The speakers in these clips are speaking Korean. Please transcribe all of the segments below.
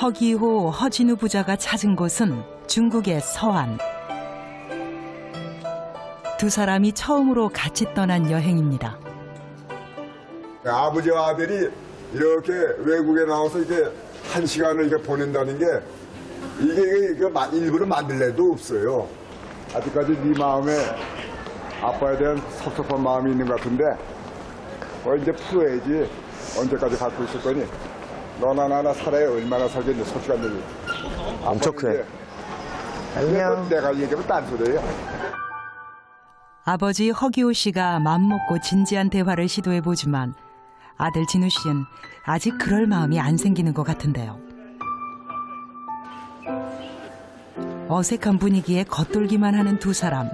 허기호, 허진우 부자가 찾은 곳은 중국의 서안. 두 사람이 처음으로 같이 떠난 여행입니다. 아버지와 아들이 이렇게 외국에 나와서 이제 한 시간을 이렇게 보낸다는 게 이게 일부러 만들 애도 없어요. 아직까지 네 마음에 아빠에 대한 섭섭한 마음이 있는 것 같은데 이제 풀어야지. 언제까지 갖고 있을 거니? 너나 나나 살아야 얼마나 살겠니? 솔직한 얘기. 엄청 크네. 안녕. 내가 얘기하면 딴소리예요. 아버지 허기호 씨가 맘먹고 진지한 대화를 시도해보지만 아들 진우 씨는 아직 그럴 마음이 안 생기는 것 같은데요. 어색한 분위기에 겉돌기만 하는 두 사람.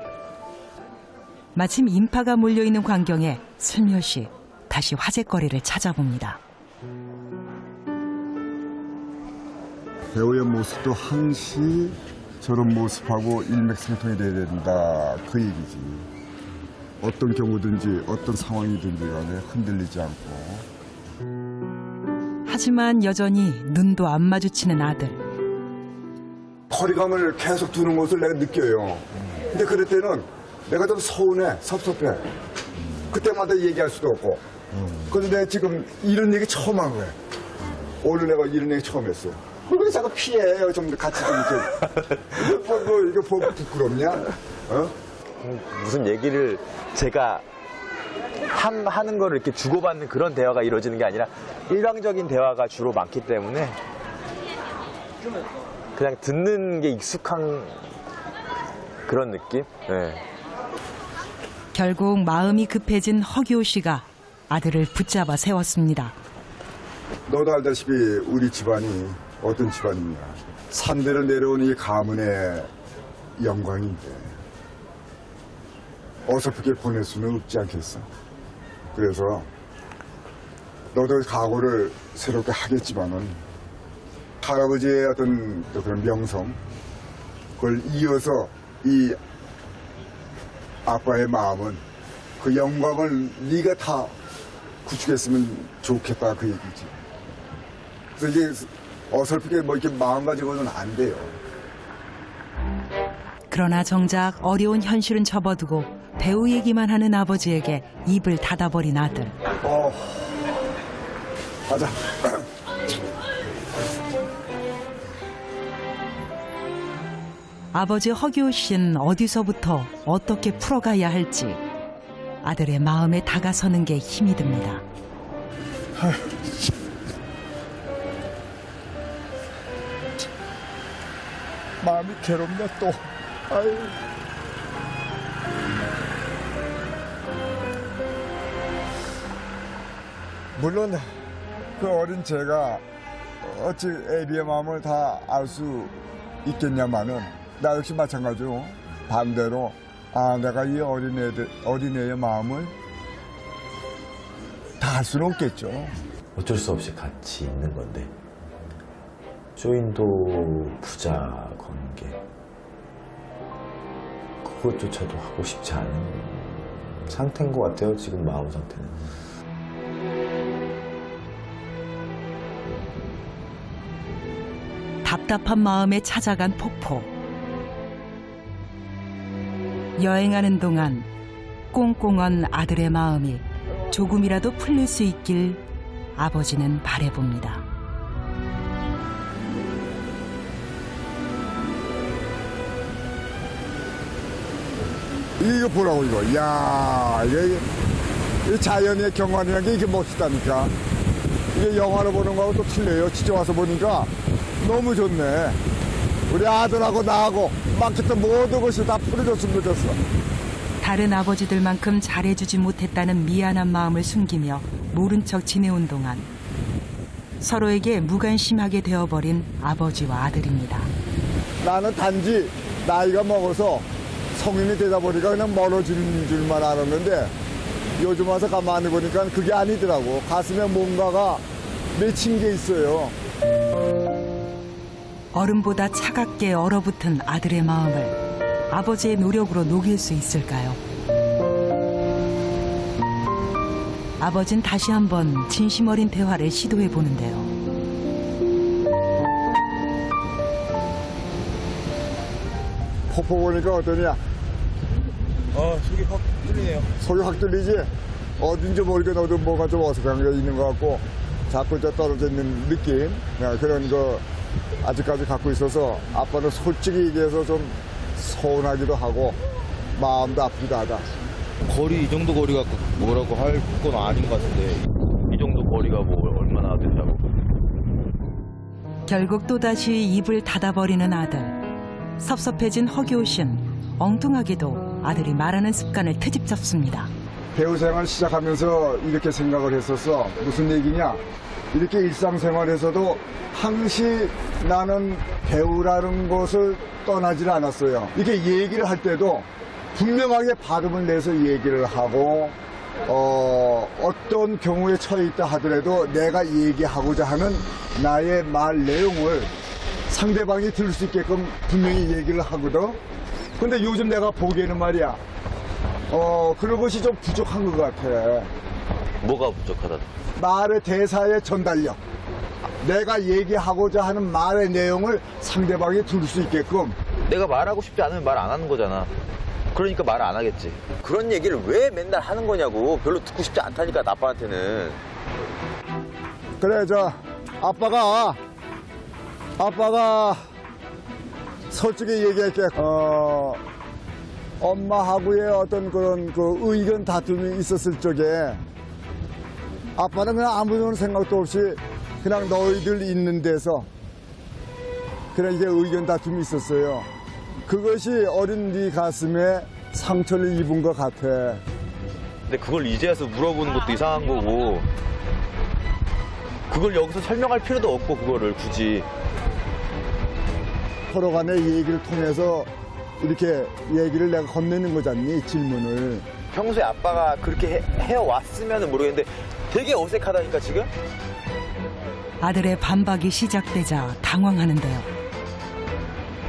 마침 인파가 몰려있는 광경에 슬며시 다시 화제거리를 찾아봅니다. 배우의 모습도 항시 저런 모습하고 일맥상통이 돼야 된다. 그 얘기지. 어떤 경우든지 어떤 상황이든지 간에 흔들리지 않고. 하지만 여전히 눈도 안 마주치는 아들. 거리감을 계속 두는 것을 내가 느껴요. 근데 그럴 때는 내가 좀 서운해, 섭섭해. 그때마다 얘기할 수도 없고. 그런데 내가 지금 이런 얘기 처음 한 거야. 오늘 내가 이런 얘기 처음 했어. 그걸 자꾸 피해. 좀 같이 좀 이거 보고 부끄럽냐? 어? 무슨 얘기를 제가 하는 거를 이렇게 주고받는 그런 대화가 이루어지는 게 아니라 일방적인 대화가 주로 많기 때문에 그냥 듣는 게 익숙한 그런 느낌? 네. 결국 마음이 급해진 허기호 씨가 아들을 붙잡아 세웠습니다. 너도 알다시피 우리 집안이 어떤 집안이냐. 산대로 내려온 이 가문의 영광인데 어설프게 보낼 수는 없지 않겠어. 그래서 너도 각오를 새롭게 하겠지만은 할아버지의 어떤 그런 명성 그걸 이어서 이 아빠의 마음은 그 영광을 네가 다 구축했으면 좋겠다 그 얘기지. 그래서 이게 어설프게 뭐 이렇게 마음 가지고는 안 돼요. 그러나 정작 어려운 현실은 접어두고 배우 얘기만 하는 아버지에게 입을 닫아버린 아들. 가자. 아버지 허기호 씨는 어디서부터 어떻게 풀어가야 할지 아들의 마음에 다가서는 게 힘이 듭니다. 마음이 괴롭네 또. 아유. 물론 그 어린 제가 어찌 애비의 마음을 다 알 수 있겠냐마는 나 역시 마찬가지로 반대로 내가 이 어린애의 마음을 다 알 수는 없겠죠. 어쩔 수 없이 같이 있는 건데 쇼인도 부자 관계 그것조차도 하고 싶지 않은 상태인 것 같아요. 지금 마음 상태는. 답답한 마음에 찾아간 폭포. 여행하는 동안 꽁꽁한 아들의 마음이 조금이라도 풀릴 수 있길 아버지는 바라봅니다. 이거 보라고 이거. 이야 이게 자연의 경관이라는 게 이게 멋있다니까. 이게 영화로 보는 거하고 또 틀려요. 직접 와서 보니까 너무 좋네. 우리 아들하고 나하고 막혔던 모든 것이 다 풀어졌으면 좋겠어. 다른 아버지들만큼 잘해주지 못했다는 미안한 마음을 숨기며 모른 척 지내온 동안 서로에게 무관심하게 되어버린 아버지와 아들입니다. 나는 단지 나이가 먹어서 성인이 되다 보니까 그냥 멀어지는 줄만 알았는데 요즘 와서 가만히 보니까 그게 아니더라고. 가슴에 뭔가가 맺힌 게 있어요. 얼음보다 차갑게 얼어붙은 아들의 마음을 아버지의 노력으로 녹일 수 있을까요? 아버진 다시 한번 진심 어린 대화를 시도해 보는데요. 폭포 보니까 어떠냐? 속이 확 뚫리네요. 속이 확 뚫리지? 어딘지 모르게 너도 뭐가 좀 어색한 게 있는 것 같고 자꾸 저 떨어져 있는 느낌 그런 거 아직까지 갖고 있어서 아빠는 솔직히 얘기해서 좀 서운하기도 하고 마음도 아프기도 하다. 거리 이 정도 거리가 뭐라고 할 건 아닌 것 같은데 이 정도 거리가 뭐 얼마나 된다고. 결국 또다시 입을 닫아버리는 아들. 섭섭해진 허기호 씨는 엉뚱하게도 아들이 말하는 습관을 트집 잡습니다. 배우 생활 시작하면서 이렇게 생각을 했었어. 무슨 얘기냐? 이렇게 일상생활에서도 항시 나는 배우라는 것을 떠나질 않았어요. 이렇게 얘기를 할 때도 분명하게 발음을 내서 얘기를 하고 어떤 경우에 처해 있다 하더라도 내가 얘기하고자 하는 나의 말 내용을 상대방이 들을 수 있게끔 분명히 얘기를 하거든. 근데 요즘 내가 보기에는 말이야 그런 것이 좀 부족한 것 같아. 뭐가 부족하다? 말의 대사의 전달력. 내가 얘기하고자 하는 말의 내용을 상대방이 들을 수 있게끔. 내가 말하고 싶지 않으면 말 안 하는 거잖아. 그러니까 말 안 하겠지. 그런 얘기를 왜 맨날 하는 거냐고. 별로 듣고 싶지 않다니까, 아빠한테는. 그래, 아빠가 솔직히 얘기할게. 엄마하고의 어떤 그런 그 의견 다툼이 있었을 적에 아빠는 그냥 아무런 생각도 없이 그냥 너희들 있는 데서 그냥 이게 의견 다툼이 있었어요. 그것이 어린 네 가슴에 상처를 입은 것 같아. 근데 그걸 이제 와서 물어보는 것도 이상한 거고 그걸 여기서 설명할 필요도 없고 그거를 굳이. 서로 간의 얘기를 통해서 이렇게 얘기를 내가 건네는 거잖니, 질문을. 평소에 아빠가 그렇게 해왔으면 모르겠는데 되게 어색하다니까, 지금? 아들의 반박이 시작되자 당황하는데요.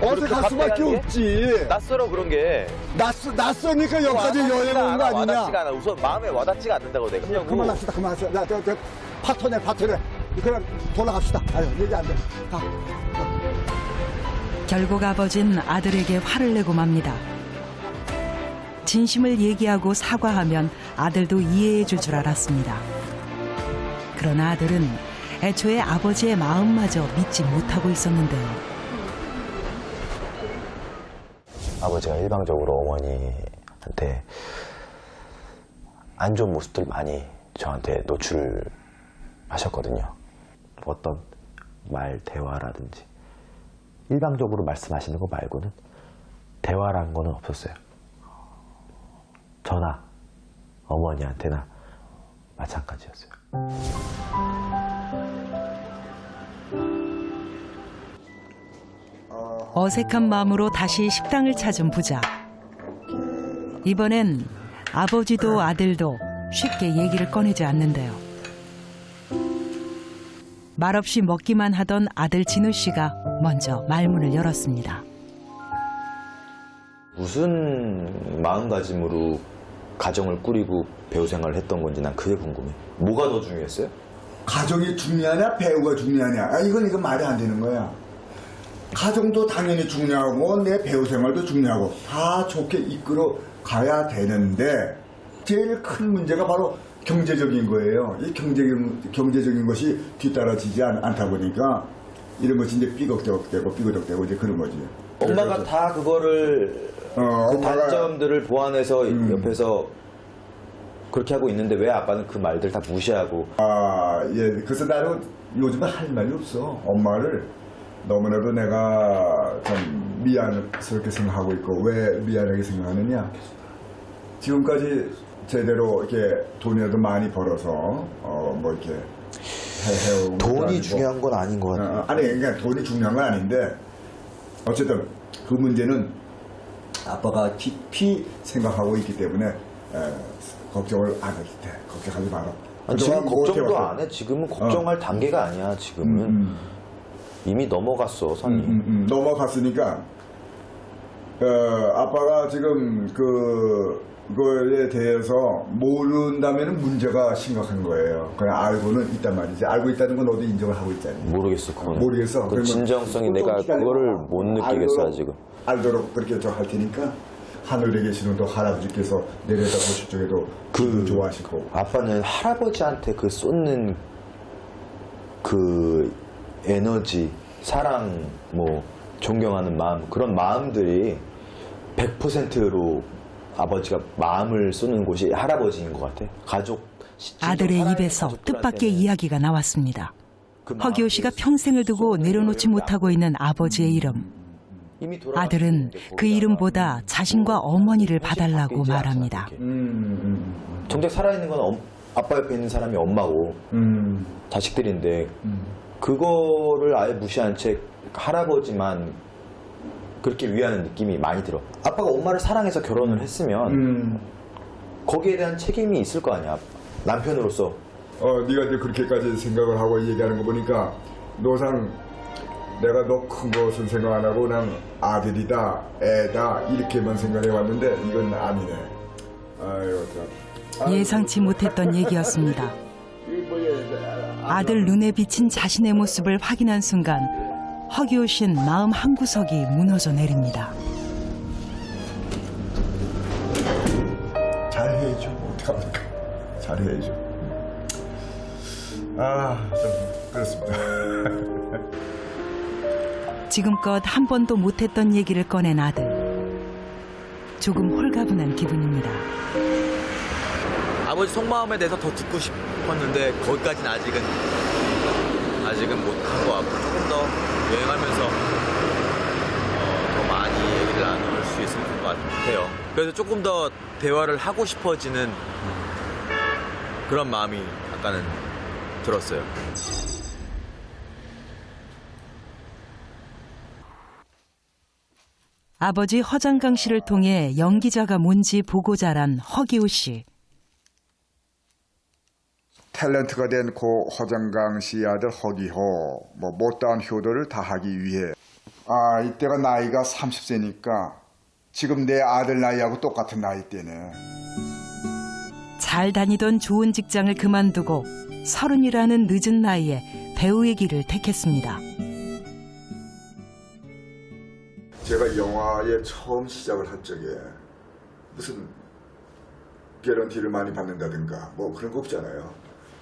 어색할 수밖에 갑자기 없지. 낯설어, 그런 게. 낯서니까 여기까지 여행 온 거 아니냐. 와닿지가 않아. 우선 마음에 와닿지가 않는다고 내가. 그만합시다. 파토네. 그냥 돌아갑시다. 아유, 얘기 안 돼. 가. 결국 아버진 아들에게 화를 내고 맙니다. 진심을 얘기하고 사과하면 아들도 이해해 줄 줄 알았습니다. 그러나 아들은 애초에 아버지의 마음마저 믿지 못하고 있었는데요. 아버지가 일방적으로 어머니한테 안 좋은 모습들 많이 저한테 노출하셨거든요. 어떤 말, 대화라든지 일방적으로 말씀하시는 거 말고는 대화라는 거는 없었어요. 저나 어머니한테나 마찬가지였어요. 어색한 마음으로 다시 식당을 찾은 부자. 이번엔 아버지도 아들도 쉽게 얘기를 꺼내지 않는데요. 말없이 먹기만 하던 아들 진우 씨가 먼저 말문을 열었습니다. 무슨 마음가짐으로 가정을 꾸리고 배우 생활을 했던 건지 난 그게 궁금해. 뭐가 더 중요했어요? 가정이 중요하냐, 배우가 중요하냐. 이건 말이 안 되는 거야. 가정도 당연히 중요하고 내 배우 생활도 중요하고 다 좋게 이끌어 가야 되는데 제일 큰 문제가 바로 경제적인 거예요. 이 경제적인 것이 뒤따라지지 않다 보니까 이런 것이 이제 삐걱대고 이제 그런 거지. 엄마가 그래서, 다 그거를 그 엄마가- 단점들을 보완해서 옆에서 그렇게 하고 있는데 왜 아빠는 그 말들 다 무시하고. 예. 그래서 나는 요즘은 할 말이 없어. 엄마를 너무나도 내가 좀 미안스럽게 생각하고 있고 왜 미안하게 생각하느냐. 지금까지 제대로 이렇게 돈이라도 많이 벌어서 뭐 이렇게 해온 것도 돈이 아니고. 중요한 건 아닌 것 같아요. 아니 그러니까 돈이 중요한 건 아닌데 어쨌든 그 문제는 아빠가 깊이 생각하고 있기 때문에 걱정을 안 해도 돼. 걱정하지 마라. 아니, 지금 그동안 뭐 걱정도 해왔어? 안 해. 지금은 걱정할 단계가 아니야. 지금은 이미 넘어갔어, 선이. 넘어갔으니까 아빠가 지금 그 거에 대해서 모른다면 문제가 심각한 거예요. 그냥 알고는 있단 말이지. 알고 있다는 건 너도 인정을 하고 있잖아요. 모르겠어, 그거는. 모르겠어. 그 그러면 진정성이 내가 그거를 못 느끼겠어, 아직은. 알도록 그렇게 저 할 테니까 하늘에 계시는 또 할아버지께서 내려다 보실 적에도 기분 좋아하실 거고. 아빠는 할아버지한테 그 쏟는 그 에너지, 사랑, 뭐 존경하는 마음, 그런 마음들이 100%로 아버지가 마음을 쏟는 곳이 할아버지인 것 같아. 가족. 아들의 입에서 뜻밖의 이야기가 나왔습니다. 허기호 씨가 평생을 두고 내려놓지 못하고 있는 아버지의 이름. 아들은 그 이름보다 자신과 어머니를 봐달라고 말합니다. 정작 살아있는 건 아빠 옆에 있는 사람이 엄마고 자식들인데 그거를 아예 무시한 채 할아버지만 그렇게 위하는 느낌이 많이 들어. 아빠가 엄마를 사랑해서 결혼을 했으면 거기에 대한 책임이 있을 거 아니야, 남편으로서. 네가 이제 그렇게까지 생각을 하고 얘기하는 거 보니까 노상 내가 너 큰 것은 생각 안 하고 그냥 아들이다, 애다 이렇게만 생각해 왔는데 이건 아니네. 아유 참. 예상치 못했던 얘기였습니다. 아들 눈에 비친 자신의 모습을 확인한 순간 허기호 씨는 마음 한구석이 무너져 내립니다. 잘해야죠. 어떡합니까? 잘해야죠. 좀 그렇습니다. 지금껏 한 번도 못했던 얘기를 꺼낸 아들. 조금 홀가분한 기분입니다. 아버지 속마음에 대해서 더 듣고 싶었는데 거기까지는 아직은 못한 것 같고 조금 더 여행하면서 더 많이 얘기를 나눌 수 있을 것 같아요. 그래서 조금 더 대화를 하고 싶어지는 그런 마음이 약간은 들었어요. 아버지 허장강 씨를 통해 연기자가 뭔지 보고 자란 허기호 씨. 탤런트가 된 고 허장강 씨 아들 허기호, 못다한 효도를 다하기 위해 이때가 나이가 30세니까 지금 내 아들 나이하고 똑같은 나이 때네. 잘 다니던 좋은 직장을 그만두고 30이라는 늦은 나이에 배우의 길을 택했습니다. 제가 영화에 처음 시작을 한 적에 무슨 개런티를 많이 받는다든가 뭐 그런 거 없잖아요.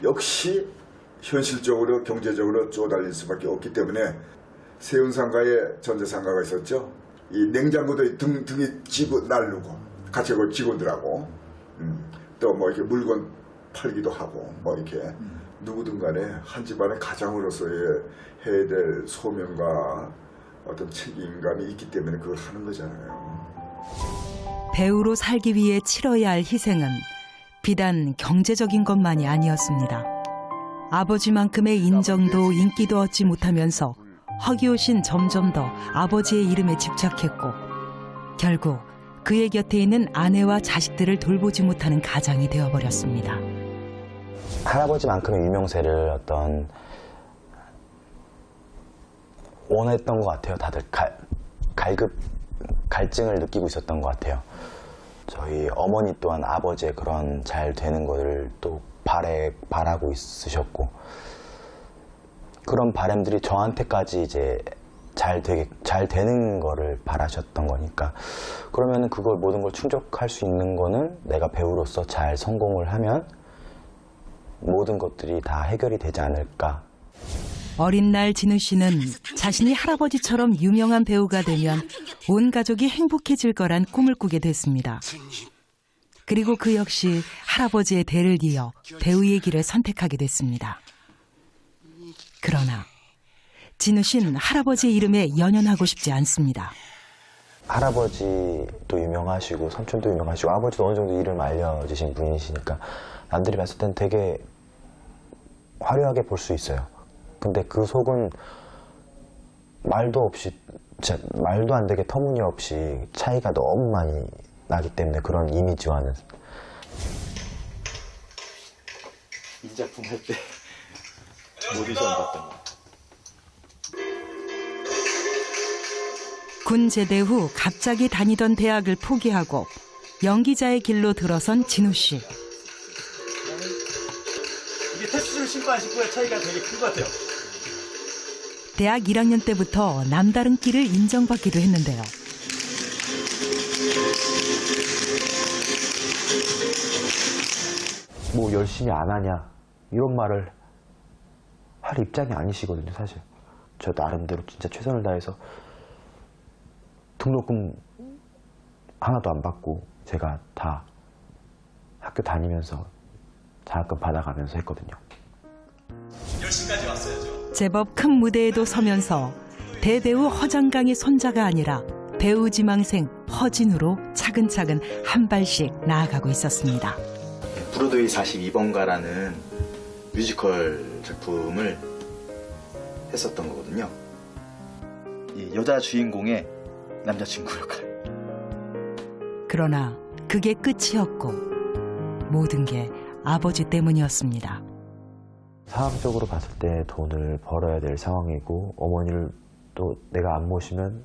역시 현실적으로 경제적으로 쪼달릴 수밖에 없기 때문에 세운상가에 전자상가가 있었죠. 이 냉장고도 등에 지고 날르고 같이 그 직원들하고 또 뭐 이렇게 물건 팔기도 하고 뭐 이렇게 누구든 간에 한 집안의 가장으로서의 해야 될 소명과 어떤 책임감이 있기 때문에 그걸 하는 거잖아요. 배우로 살기 위해 치러야 할 희생은 비단 경제적인 것만이 아니었습니다. 아버지만큼의 인정도 인기도 얻지 못하면서 허기호 씨는 점점 더 아버지의 이름에 집착했고 결국 그의 곁에 있는 아내와 자식들을 돌보지 못하는 가장이 되어버렸습니다. 할아버지만큼의 유명세를 어떤 원했던 것 같아요. 다들 갈증을 느끼고 있었던 것 같아요. 저희 어머니 또한 아버지의 그런 잘 되는 거를 또 바라고 있으셨고 그런 바람들이 저한테까지 이제 잘 되는 거를 바라셨던 거니까 그러면은 그걸 모든 걸 충족할 수 있는 거는 내가 배우로서 잘 성공을 하면 모든 것들이 다 해결이 되지 않을까. 어린 날 진우 씨는 자신이 할아버지처럼 유명한 배우가 되면 온 가족이 행복해질 거란 꿈을 꾸게 됐습니다. 그리고 그 역시 할아버지의 대를 이어 배우의 길을 선택하게 됐습니다. 그러나 진우 씨는 할아버지의 이름에 연연하고 싶지 않습니다. 할아버지도 유명하시고 삼촌도 유명하시고 아버지도 어느 정도 이름 알려지신 분이시니까 남들이 봤을 땐 되게 화려하게 볼 수 있어요. 근데 그 속은 말도 안 되게 터무니없이 차이가 너무 많이 나기 때문에 그런 이미지와는. 이 작품 할 때 오디션 봤던 거. 군 제대 후 갑자기 다니던 대학을 포기하고 연기자의 길로 들어선 진우 씨. 이게 테스트를 신고 안 신고의 차이가 되게 큰 것 같아요. 대학 1학년 때부터 남다른 끼를 인정받기도 했는데요. 뭐 열심히 안 하냐 이런 말을 할 입장이 아니시거든요, 사실. 저 나름대로 진짜 최선을 다해서 등록금 하나도 안 받고 제가 다 학교 다니면서 장학금 받아가면서 했거든요. 제법 큰 무대에도 서면서 대배우 허장강의 손자가 아니라 배우 지망생 허진우로 차근차근 한 발씩 나아가고 있었습니다. 브로드웨이 42번가라는 뮤지컬 작품을 했었던 거거든요. 이 여자 주인공의 남자친구 역할. 그러나 그게 끝이었고 모든 게 아버지 때문이었습니다. 상황적으로 봤을 때 돈을 벌어야 될 상황이고 어머니를 또 내가 안 모시면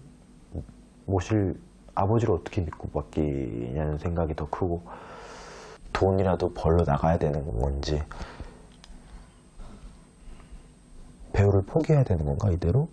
모실 아버지를 어떻게 믿고 맡기냐는 생각이 더 크고 돈이라도 벌러 나가야 되는 건지 배우를 포기해야 되는 건가 이대로?